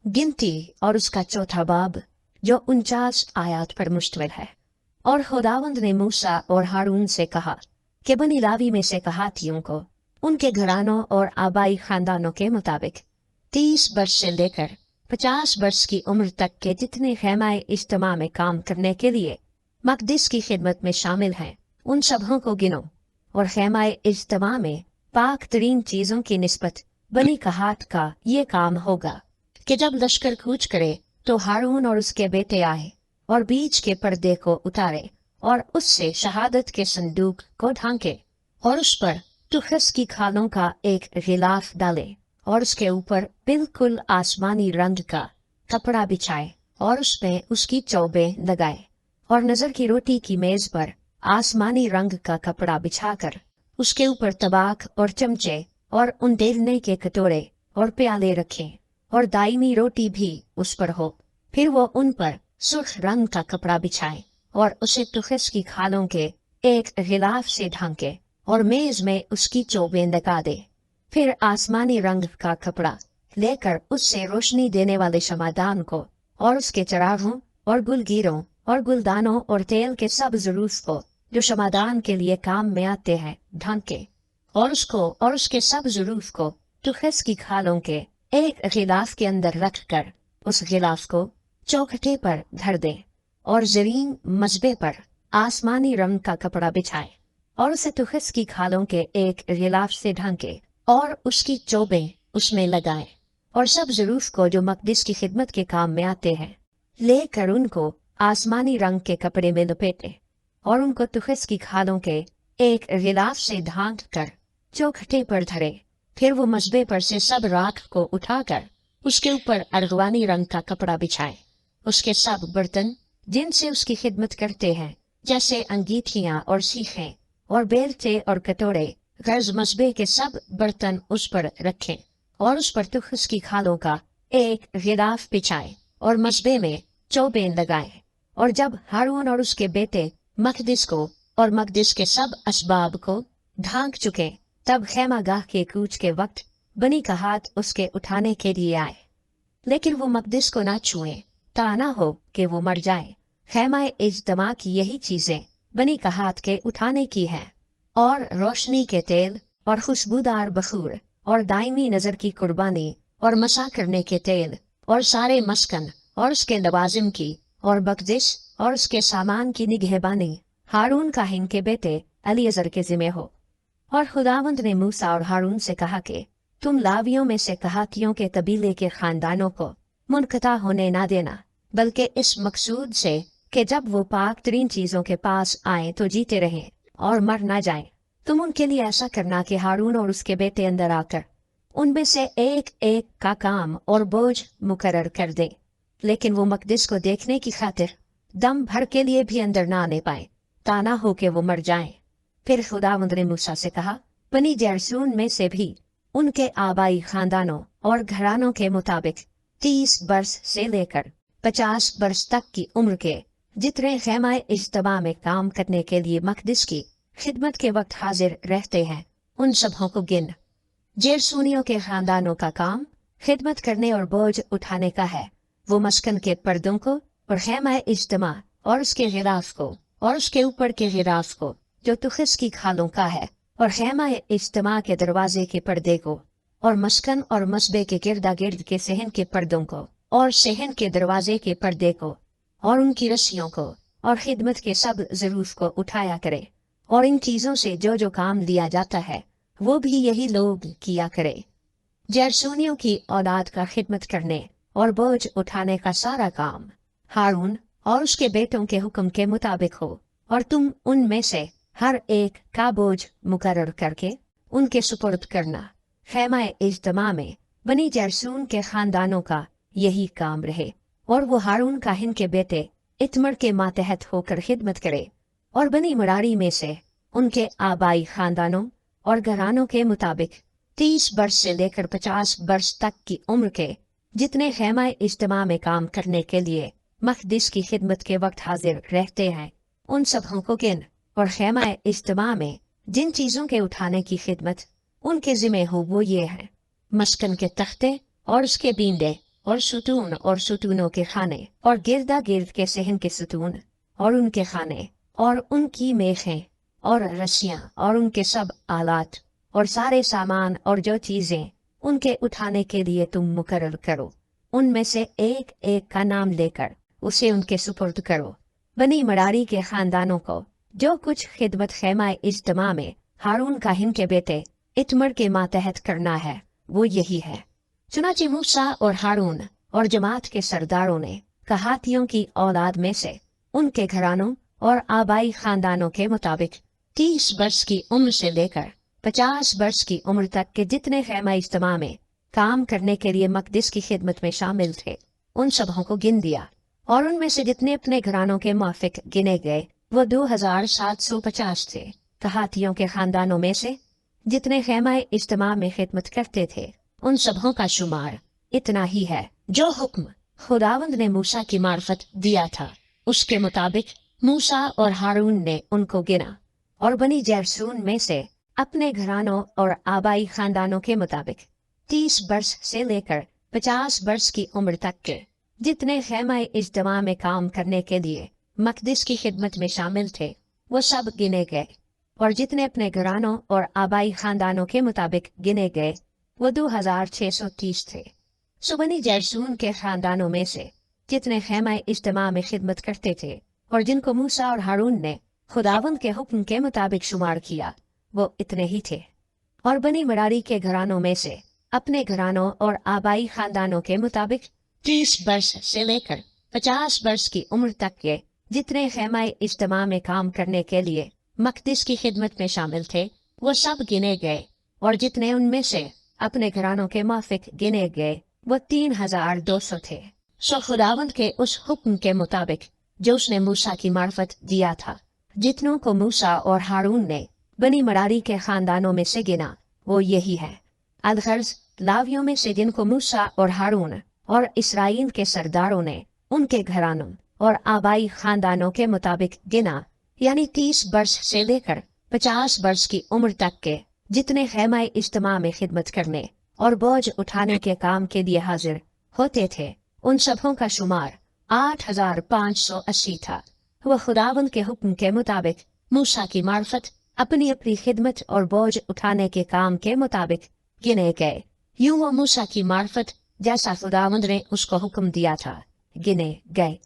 गिनती और उसका चौथा बाब जो 49 आयत पर मुश्तमिल है। और खुदावंद ने मूसा और हारून से कहा कि बनी लावी में से कहातियों को उनके घरानों और आबाई खानदानों के मुताबिक 30 वर्ष से लेकर 50 वर्ष की उम्र तक के जितने खैमाए इज्तिमा में काम करने के लिए मकदिस की खिदमत में शामिल हैं उन सबों को गिनो। और खैमाए इज्तिमा में पाक तरीन चीजों की निस्बत बनी कहात का ये काम होगा कि जब लश्कर कूच करे तो हारून और उसके बेटे आए और बीच के पर्दे को उतारे और उससे शहादत के संदूक को ढांके और उस पर तुखस की खालों का एक गिलाफ डाले और उसके ऊपर बिल्कुल आसमानी रंग का कपड़ा बिछाए और उसमें उसकी चौबे लगाए और नजर की रोटी की मेज पर आसमानी रंग का कपड़ा बिछाकर उसके ऊपर तबाक और चमचे और उंडेलने के कटोरे और प्याले रखें और दाईमी रोटी भी उस पर हो। फिर वो उन पर सुर्ख रंग का कपड़ा बिछाए और उसे तुखस की खालों के एक गिलाफ से ढांके और मेज में उसकी चौबें लगा दे। फिर आसमानी रंग का कपड़ा लेकर उससे रोशनी देने वाले शमादान को और उसके चरागों और गुलगीरों और गुलदानों और तेल के सब ज़रूफ को जो शमादान के लिए काम में आते हैं ढांके और उसको और उसके सब ज़रूफ को तुखस की खालों के एक गिलाफ के अंदर रखकर उस गिलाफ को चौखटे पर धर दे और जरीन मजबे पर आसमानी रंग का कपड़ा बिछाए और उसे तुखस की खालों के एक गिलाफ से ढांके और उसकी चौबें उसमें लगाए और सब ज़रूफ को जो मकदिस की खिदमत के काम में आते हैं लेकर उनको आसमानी रंग के कपड़े में लपेटे और उनको तुखस की खालों के एक गिलाफ से ढांक कर चौखटे पर धरे। फिर वो मजबे पर से सब राख को उठाकर उसके ऊपर अरगवानी रंग का कपड़ा बिछाए। उसके सब बर्तन जिनसे उसकी खिदमत करते हैं जैसे अंगीठियां और सीखें और बेलचे और कटोरे गर्ज मजबे के सब बर्तन उस पर रखें और उस पर तुखस की खालों का एक गिलाफ बिछाए और मजबे में चौबें लगाए। और जब हारून और उसके बेटे मकदिस को और मकदिस के सब असबाब को ढांक चुके तब खैमागाह के कूच के वक्त बनी का हाथ उसके उठाने के लिए आए, लेकिन वो मकदिस को ना छुए ता ना हो कि वो मर जाए। खैमाए इज्तिमा की यही चीजें बनी का हाथ के उठाने की हैं और रोशनी के तेल और खुशबूदार बखूर और दायमी नजर की कुर्बानी और मसा करने के तेल और सारे मस्कन और उसके लवाजिम की और मकदिस और उसके सामान की निगहबानी हारून काहिन के बेटे अलीअज़र के जिम्मे हो। और खुदावंद ने मूसा और हारून से कहा कि तुम लावियों में से कहातियों के कबीले के खानदानों को मुनक़ता होने ना देना, बल्कि इस मकसूद से कि जब वो पाक तरीन चीजों के पास आए तो जीते रहें और मर ना जाएं। तुम उनके लिए ऐसा करना कि हारून और उसके बेटे अंदर आकर उनमें से एक एक का काम और बोझ मुकर्रर कर दे, लेकिन वो मकदिस को देखने की खातिर दम भर के लिए भी अंदर ना आने पाए ताना हो के वो मर जाएं। फिर खुदावंद ने मूसा से कहा बनी जरसून में से भी उनके आबाई खानदानों और घरानों के मुताबिक 30 वर्ष से लेकर 50 वर्ष तक की उम्र के जितने खैमाए इज्तिमा में काम करने के लिए मकदिस की खिदमत के वक्त हाजिर रहते हैं उन सबों को गिन। जेरसूनियों के खानदानों का काम खिदमत करने और बोझ उठाने का है। वो मस्कन के पर्दों को और खैमाए इज्तिमा और उसके गिलाफ को और उसके ऊपर के गिलाफ को जो तुखस की खालों का है और खैमाए इज्तिमा के दरवाजे के पर्दे को और मस्कन और मसबे के गिरदा गिर्द के सहन के पर्दों को और सहन के दरवाजे के पर्दे को और उनकी रस्सियों को और खिदमत के सब ज़रूफ को उठाया करे। और इन चीजों से जो जो काम दिया जाता है वो भी यही लोग किया करे। जरसूनियों की औलाद का खिदमत करने और बोझ उठाने का सारा काम हारून और उसके बेटों के हुक्म के मुताबिक हो और तुम उनमें से हर एक का बोझ मुकर्रर करके उनके सुपुर्द करना। खैमाए इज्तिमा में बनी जरसून के खानदानों का यही काम रहे और वो हारून काहिन के बेटे इतमर के मातहत होकर खिदमत करे। और बनी मरारी में से उनके आबाई खानदानों और घरानों के मुताबिक 30 वर्ष से लेकर 50 वर्ष तक की उम्र के जितने खैमाए इज्तिमा में काम करने के लिए मकदिस की खिदमत के वक्त हाजिर रहते हैं उन सबों को गिन। और खैमाए इज्तिमा में जिन चीजों के उठाने की खिदमत उनके जिम्मे हो वो ये है मस्कन के तख्ते और उसके बींडे और सुतूनों के खाने और गिरदा गिर्द के सहन के सुतून और उनके खाने और उनकी मेखें और रस्सियां और उनके सब आलात और सारे सामान और जो चीजें उनके उठाने के लिए तुम मुकर्रर करो, उनमें से एक एक का नाम लेकर उसे उनके सुपुर्द करो। बनी मरारी के खानदानों को जो कुछ खिदमत खैमा इज्तिमा में हारून काहिन के बेटे इतमर के मातहत करना है वो यही है। चुनाचे मूसा और हारून और जमात के सरदारों ने कहातियों की औलाद में से उनके घरानों और आबाई खानदानों के मुताबिक 30 वर्ष की उम्र से लेकर 50 वर्ष की उम्र तक के जितने खैमा इज्तिमा में काम करने के लिए मकदिस की खिदमत में शामिल थे उन सबों को गिन दिया, और उनमें से जितने अपने घरानों के माफिक गिने गए वो 2750 थे। कहातियों के खानदानों में से जितने खैमा इज्तिमा में खिदमत करते थे उन सबों का शुमार इतना ही है जो हुक्म खुदावंद ने मूसा की मार्फत दिया था। उसके मुताबिक मूसा और हारून ने उनको गिना, और बनी जैरसून में से अपने घरानों और आबाई खानदानों के मुताबिक 30 वर्ष से लेकर 50 वर्ष की उम्र तक के जितने खैमा इज्तिमा में काम करने के लिए मकदिस की खिदमत में शामिल थे वो सब गिने गए, और जितने अपने घरानों और आबाई खानदानों के मुताबिक गिने गए वो 2630 थे। सुबनी जैरसून के खानदानों में से जितने खैमा इज्तिमा में खिदमत करते थे और जिनको मूसा और हारून ने खुदावंद के हुक्म के मुताबिक शुमार किया वो इतने ही थे। और बनी मरारी के घरानों में से अपने घरानों और आबाई खानदानों के मुताबिक 30 वर्ष से लेकर 50 वर्ष की उम्र तक के जितने खैमा इज्तिमा में काम करने के लिए मकदिस की खिदमत में शामिल थे वो सब गिने गए, और जितने उनमें से अपने घरानों के माफिक गिने गए वो 3200 थे। सो खुदावंद के उस हुक्म के मुताबिक जो उसने मूसा की मार्फत दिया था, जितनों को मूसा और हारून ने बनी मरारी के खानदानों में से गिना वो यही है। अलगर्ज लावियों में से जिनको मूसा और हारून और इसराइल के सरदारों ने उनके घरानों और आबाई खानदानों के मुताबिक गिना, यानी 30 वर्ष से लेकर 50 वर्ष की उम्र तक के जितने खैमा इज्तिमा में खिदमत करने और बोझ उठाने के काम के लिए हाजिर होते थे उन सबों का शुमार 8580 था। वह खुदावंद के हुक्म के मुताबिक मूसा की मार्फत अपनी अपनी खिदमत और बोझ उठाने के काम के मुताबिक गिने गए। यूं वो मूसा की मार्फत जैसा खुदावंद ने उसको हुक्म दिया था गिने गए।